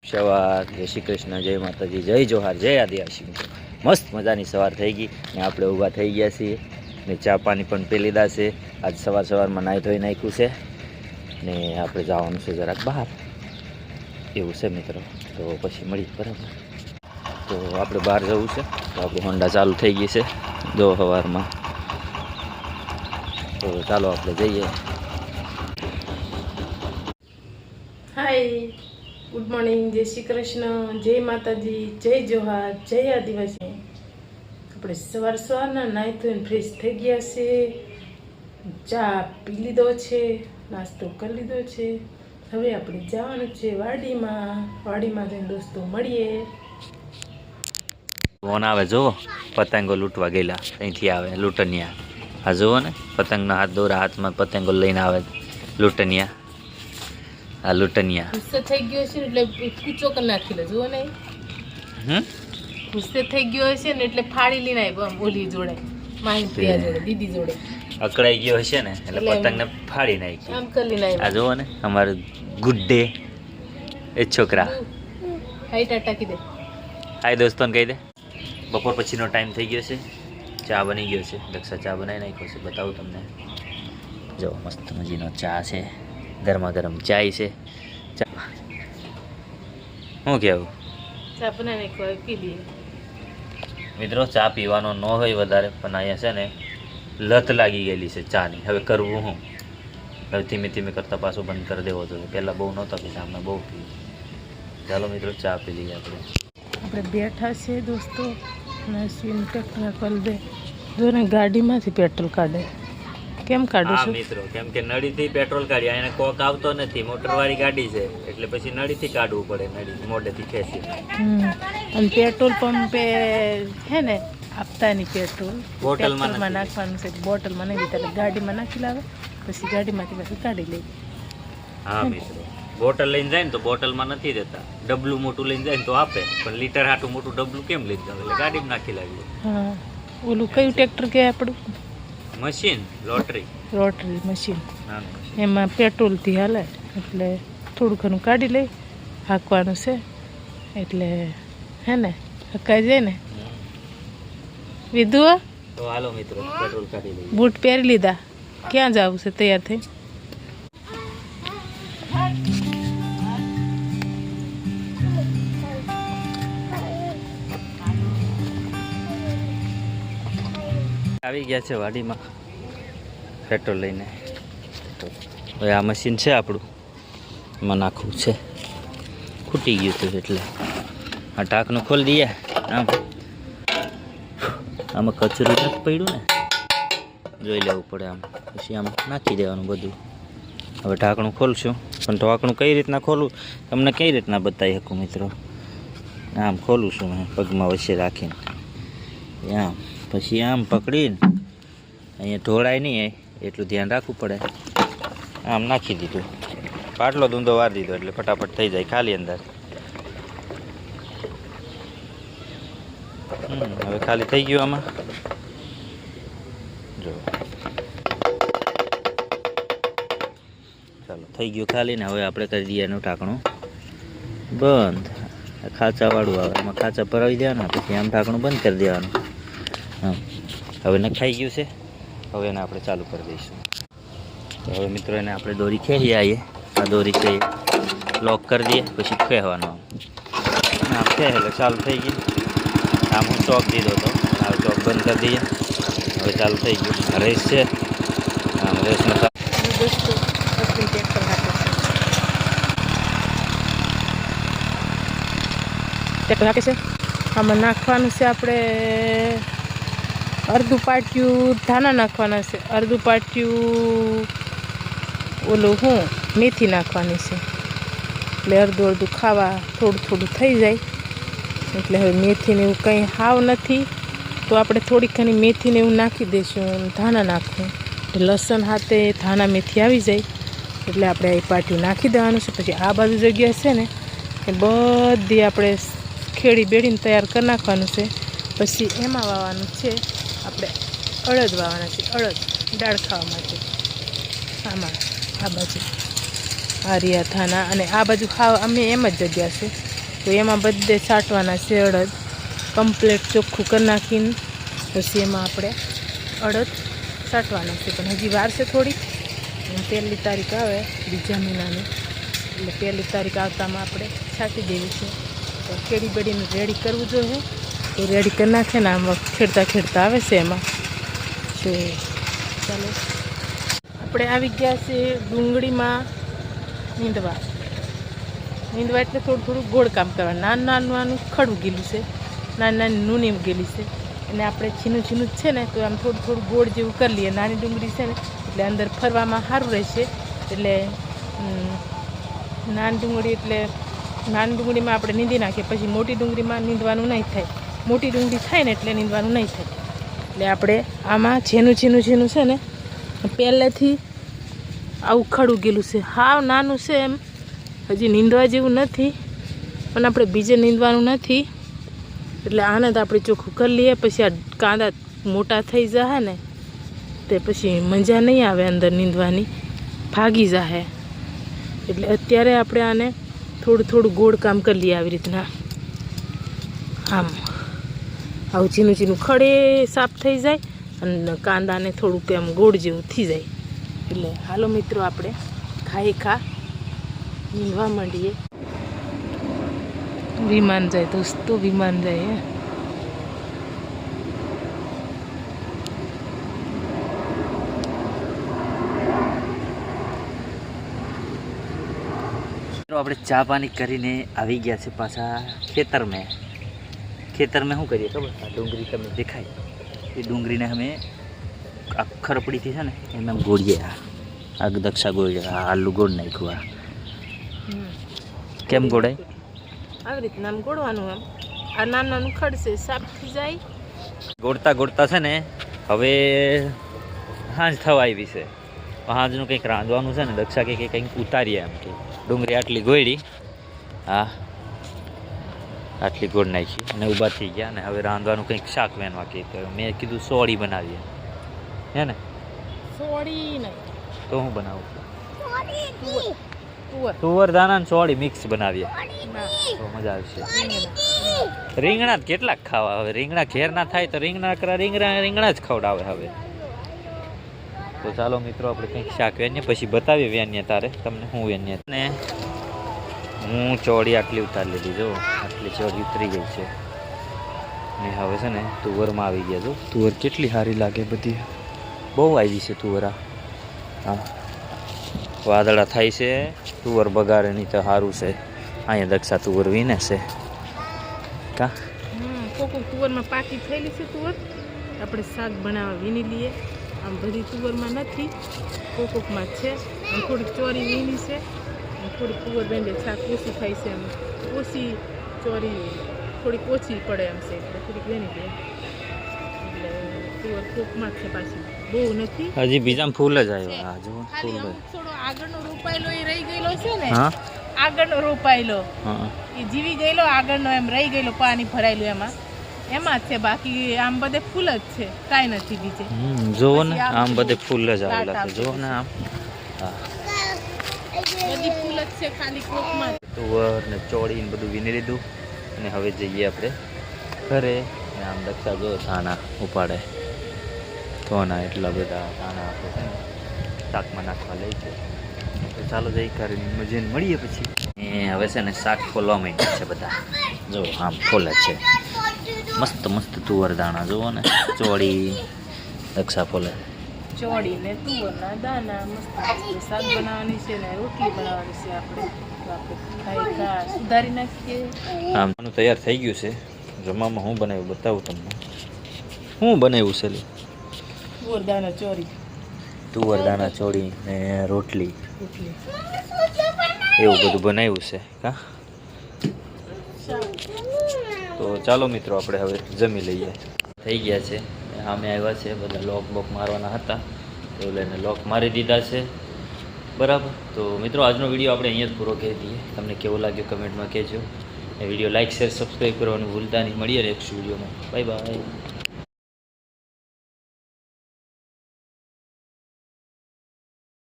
સવાર જય શ્રી કૃષ્ણ, જય માતાજી, જય જોહાર, જય આદિવાસી મિત્રો. મસ્ત મજાની સવાર થઈ ગઈ ને આપણે ઊભા થઈ ગયા છીએ ને ચા પાણી પણ પી લીધા છે. આજ સવારમાં નાહી ધોઈ નાખ્યું છે ને આપણે જવાનું છે જરાક બહાર, એવું છે મિત્રો. તો પછી મળી બરાબર. તો આપણે બહાર જવું છે તો આપણી હોન્ડા ચાલુ થઈ ગઈ છે જો સવારમાં. તો ચાલો આપણે જઈએ. હાય, ગુડ મોર્નિંગ, જય શ્રી કૃષ્ણ, જય માતાજી, જય જોહાર, જય આદિવાસી. આપણે સવારના નાહી ધોઈને ફ્રેશ થઈ ગયા છે, ચા પી લીધો છે, નાસ્તો કરી લીધો છે. હવે આપણે જવાનું છે વાડીમાં જઈને દોસ્તો મળીએ. ફોન આવે જુઓ, પતંગો લૂંટવા ગયેલા અહીંથી આવે લૂંટનિયા. હા જુઓ ને, પતંગના હાથ દોરા હાથમાં પતંગો લઈને આવે લૂંટનિયા. આ લૂંટનિયા ગુસ્સે થઈ ગયો છે ને એટલે કૂચો કરી નાખી લે. જુઓ ને, ગુસ્સે થઈ ગયો હશે ને એટલે ફાડી લઈને આવી ઓલી જોડે, મારી પ્રિયા જોડે, દીદી જોડે અકળાઈ ગયો હશે ને એટલે પતંગને ફાડી નાખી. આમ કરી લઈને આ જુઓ ને, અમારે ગુડ ડે એ છોકરા. હાઈ ટાટા કીધે. હાય દોસ્તોને કહી દે. બપોર પછીનો ટાઈમ થઈ ગયો છે, ચા બની ગયો છે. દક્ષા ચા બનાવી નાખ્યો છે, બતાવું તમને. જો મસ્ત મજીનો ચા છે, ગરમા ગરમ ચાય છે. ચા શું કહેવું, ચા બનાવી નાખ્યો, પી લઈએ મિત્રો. ચા પીવાનો ન હોય વધારે, પણ અહીંયા છે ને લત લાગી ગયેલી છે ચાની. હવે કરવું હું? હવે ધીમે ધીમે કરતાં પાછું બંધ કરી દેવો જોઈએ. પહેલાં બહુ નહોતા પીતા, હમણાં બહુ પી. ચાલો મિત્રો, ચા પી લઈએ આપણે. બેઠા છે દોસ્તો, નસીન પેટ્રોલ કરી દે. જો ને ગાડીમાંથી પેટ્રોલ કાઢે. કેમ કાઢું છું મિત્રો? કેમ કે નળીથી પેટ્રોલ કાઢ્યા, એને કોક આવતો નથી, મોટરવાળી ગાડી છે એટલે પછી નળીથી કાઢવું પડે, નળી મોઢેથી ખેંચી. અને પેટ્રોલ પંપે હે ને આપતા નહીં પેટ્રોલ, બોટલમાં નાખવાનું છે. બોટલમાં નહીં દીધા, ગાડીમાં નાખી લાવે, પછી ગાડીમાંથી પાછું કાઢી લે. હા મિત્રો, બોટલ લઈને જાય ને તો બોટલમાં નથી દેતા, ડબલું મોટું લઈને જાય ને તો આપે, પણ લીટર હાટું મોટું ડબલું કેમ લઈ જાવ? એટલે ગાડીમાં નાખી લાવ્યું. હા, ઓલું કયું ટ્રેક્ટર કે આપણું મશીન? Rotary machine. એમાં પેટ્રોલથી હાલે એટલે થોડું ઘણું કાઢી લઈ, હાંકવાનું છે એટલે હે ને હકાઈ જાય ને. વિધુ તો હાલો મિત્રો, પેટ્રોલ કાઢી લઈએ. બૂટ પહેરી લીધા, ક્યાં જવું છે તૈયાર થઈ? આવી ગયા છે વાડીમાં પેટ્રોલ લઈને. તો હવે આ મશીન છે આપણું, એમાં નાખવું છે. ખૂટી ગયું હતું એટલે આ ટાંકનું ખોલી દઈએ. આમાં કચરું નથી પડ્યું ને, જોઈ લેવું પડે. આમ પછી આમ નાખી દેવાનું બધું. હવે ઢાંકણું ખોલશું, પણ ઢાંકણું કઈ રીતના ખોલવું તમને કઈ રીતના બતાવી શકું મિત્રો. આમ ખોલું છું મેં પગમાં વચ્ચે રાખીને, આમ પછી આમ પકડીને અહીંયા ઢોળાય નહીં એટલું ધ્યાન રાખવું પડે. આમ નાખી દીધું, પાટલો ધૂંધો વાર દીધો એટલે ફટાફટ થઈ જાય ખાલી અંદર. હવે ખાલી થઈ ગયું આમાં. જો ચાલો થઈ ગયું ખાલી ને. હવે આપણે કરી દઈએ એનું ઢાંકણું બંધ. ખાંચાવાળું આવે, એમાં ખાંચા ભરાવી દેવાના, પછી આમ ઢાંકણું બંધ કરી દેવાનું. હા, હવે નખાઈ ગયું છે. હવે એને આપણે ચાલુ કરી દઈશું. તો હવે મિત્રો એને આપણે દોરી ખેંચી આવીએ. આ દોરી છે લોક કરી દઈએ, પછી ખેંચવાનો. આમ ખેંચે એટલે ચાલુ થઈ ગયું. આમ હું ચોક દીધો હતો, હવે ચોક બંધ કરી દઈએ. હવે ચાલુ થઈ ગયું. રેસ છે, આમ રેસમાં ટ્રેક્ટર નાખે છે. આમાં નાખવાનું છે આપણે અડધું પાટિયું ધાણા નાખવાના છે, અડધું પાટિયું ઓલું મેથી નાખવાની છે. એટલે અડધું અડધું ખાવા થોડું થોડું થઈ જાય. એટલે હવે મેથીને એવું કંઈ હાવ નથી, તો આપણે થોડીક ઘણી મેથીને એવું નાખી દઈશું. ધાણા નાખવું એટલે લસણ હાથે ધાણા મેથી આવી જાય. એટલે આપણે એ પાટિયું નાખી દેવાનું છે. પછી આ બાજુ જગ્યા છે ને એ બધી આપણે ખેડી બેડીને તૈયાર કરી નાખવાનું છે. પછી એમાં વાવવાનું છે આપણે અડદ વાવવાના છે. અડદ દાળ ખાવા માટે આમાં આ બાજુ આ રહ્યા ધાણા, અને આ બાજુ ખાવા અમે એમ જ જગ્યા છે તો એમાં બધે છાંટવાના છે અડદ. કમ્પ્લેટ ચોખ્ખું કરી નાખીને પછી એમાં આપણે અડદ છાંટવાના છે. પણ હજી વાર છે થોડીક. 1લી તારીખ આવે બીજા મહિનાની, એટલે 1લી તારીખ આવતામાં આપણે છાંટી દેવી છે. તો કેડી બેડીને રેડી કરવું જોઈએ, તો રેડી કરી નાખે ને આમ ખેડતા ખેડતા આવે છે એમાં. તો ચાલો આપણે આવી ગયા છે ડુંગળીમાં નીંદવા એટલે થોડું ગોળ કામ કરવા. નાનું ખડું ગયેલું છે, નાની નૂની ગયેલી છે, અને આપણે છીનું જ છે ને, તો આમ થોડું ગોળ જેવું કરી લઈએ. નાની ડુંગળી છે ને એટલે અંદર ફરવામાં સારું રહેશે. એટલે નાની ડુંગળીમાં આપણે નીંદી નાખીએ, પછી મોટી ડુંગળીમાં નીંદવાનું નહીં થાય. મોટી ડુંગળી થાય ને એટલે નીંદવાનું નહીં થાય. એટલે આપણે આમાં ઝીનું છે ને પહેલેથી આવું ખડું ગયેલું છે, હાવ નાનું છે, એમ હજી નીંદવા જેવું નથી, પણ આપણે બીજે નીંદવાનું નથી. એટલે આને તો આપણે ચોખ્ખું કરી લઈએ. પછી આ કાંદા મોટા થઈ જાય ને તે પછી મજા નહીં આવે અંદર નીંદવાની, ભાગી જાય. એટલે અત્યારે આપણે આને થોડું ગોળ કામ કરી લઈએ આવી રીતના. આમ આવું ઝીનું ખડે સાફ થઈ જાય અને કાંદાને થોડુંક એમ ગોળ જેવું થઈ જાય. એટલે હાલો મિત્રો, આપણે ખા નીંદવા માંડીએ. વિમાન જાય દોસ્તો, વિમાન જાય. આપણે ચા પાણી કરીને આવી ગયા છે પાછા ખેતરમાં. ખેતરમાં શું કરીએ ખબર? આ ડુંગળી તમને દેખાય, એ ડુંગળીને અમે આ ખરપડીથી છે ને એમ ગોળીએ. આ દક્ષા ગોળીએ, આ આલુ ગોળ નાખ્યું. કેમ ગોળાય? આવી રીતના આમ ગોળવાનું. આમ આ નાનું ખડશે સાફ થઈ જાય. ગોળતા છે ને હવે સાંજ થવા આવી છે. સાંજનું કંઈક રાંધવાનું છે ને. દક્ષા કે કંઈક ઉતારીએ એમ કે ડુંગળી આટલી ગોળી, હા આટલી ગોળ નાખી અને ઊભા થઈ ગયા. અને હવે રાંધવાનું કંઈક શાક વેનવા કે મેં કીધું સોળી બનાવીએ, હે ને? સોળી નહીં તો હું બનાવું? તુવર દાણા ને સોળી મિક્સ બનાવીએ તો મજા આવશે. રીંગણા કેટલાક ખાવા? હવે રીંગણા ઘેર ના થાય તો રીંગણા જ ખવડાવે હવે. તો ચાલો મિત્રો, આપણે કંઈક શાક વેનીએ પછી બતાવીએ વેનીએ તારે તમને હું વેનીએ. ને હું ચોળી આટલી ઉતારી લીધી, જો આટલી ચોળી ઉતરી ગઈ છે. ને હવે છે ને તુવરમાં આવી ગયા. જો તુવર કેટલી સારી લાગે, બધી બહુ આવી છે તુવર. હા વાદળા થાય છે, તુવર બગાડે નહીં તો સારું છે. અહીંયા દક્ષા તુવર વીને છે કા તુવરમાં પાકી થયેલી છે. તુવર આપણે શાક બનાવવા વીણી લઈએ. આમ બધી તુવરમાં નથી, કોકમાં છે. આમ થોડીક ચોરી વીણી છે, થોડીક તુવર બેંડે શાક ઓછી થાય છે. એમ ઓછી ચોરી થોડીક ઓછી પડે એમ છે, એટલે થોડીક વીણી દે. એટલે તુવર કોકમાં છે, પાછી બહુ નથી. હજી બીજા ફૂલ જ આવ્યો. હા જો ફૂલ થોડો આગળનો રોપાયેલો એ રહી ગયેલો છે ને. હા આગળનો રોપાયેલો હા એ જીવી ગયેલો, આગળનો એમ રહી ગયેલો પાણી ભરાયેલું એમાં જ છે. બાકી આમ બધે ફૂલ જ છે, કાંઈ નથી બીજે. જોવો ને આમ બધે ફૂલ જ આવેલા છે. જોવો ને આમ બધી ફૂલ જ છે, ખાલી કોકમાં. તુવર ને ચોળી ને બધું વીણી લીધું. અને હવે જઈએ આપણે ઘરે. આમ દક્ષા જો ધાણા ઉપાડે તો ના એટલા બધા ધાણા આપણે છે ને શાકમાં નાખવા લઈ છે. તો ચાલો જઈ કરીને મજીને મળીએ પછી. એ હવે છે ને શાક ખોલવા માંડ્યા છે બધા. જો આમ ખોલે છે મસ્ત તુવર દાણા. જુઓ ને ચોળી દક્ષા ફોલે. ચોળી ને તુવરના દાણા મસ્ત શાક બનાવવાની છે ને રોટલી બનાવવાની છે. આપણે સુધારી નાખીએ. આમ તૈયાર થઈ ગયું છે. જમવામાં હું બનાવ્યું બતાવું તમને. શું બનાવ્યું છે? તુવર દાણા ચોળી ને રોટલી, એવું બધું બનાવ્યું છે કા. તો ચાલો મિત્રો, આપણે હવે જમી લઈએ. થઈ ગયા છે, અમે આવ્યા છે બધા. લોક મારવાના હતા તો લઈને લોક મારી દીધા છે, બરાબર. તો મિત્રો, આજનો વિડીયો આપણે અહીંયા જ પૂરો કરી દઈએ. તમને કેવો લાગ્યો કમેન્ટમાં કહેજો. એ વિડીયો લાઇક શેર સબસ્ક્રાઈબ કરવાનું ભૂલતા નહીં. મળીએ નેક્સ્ટ વિડીયોમાં. Bye bye.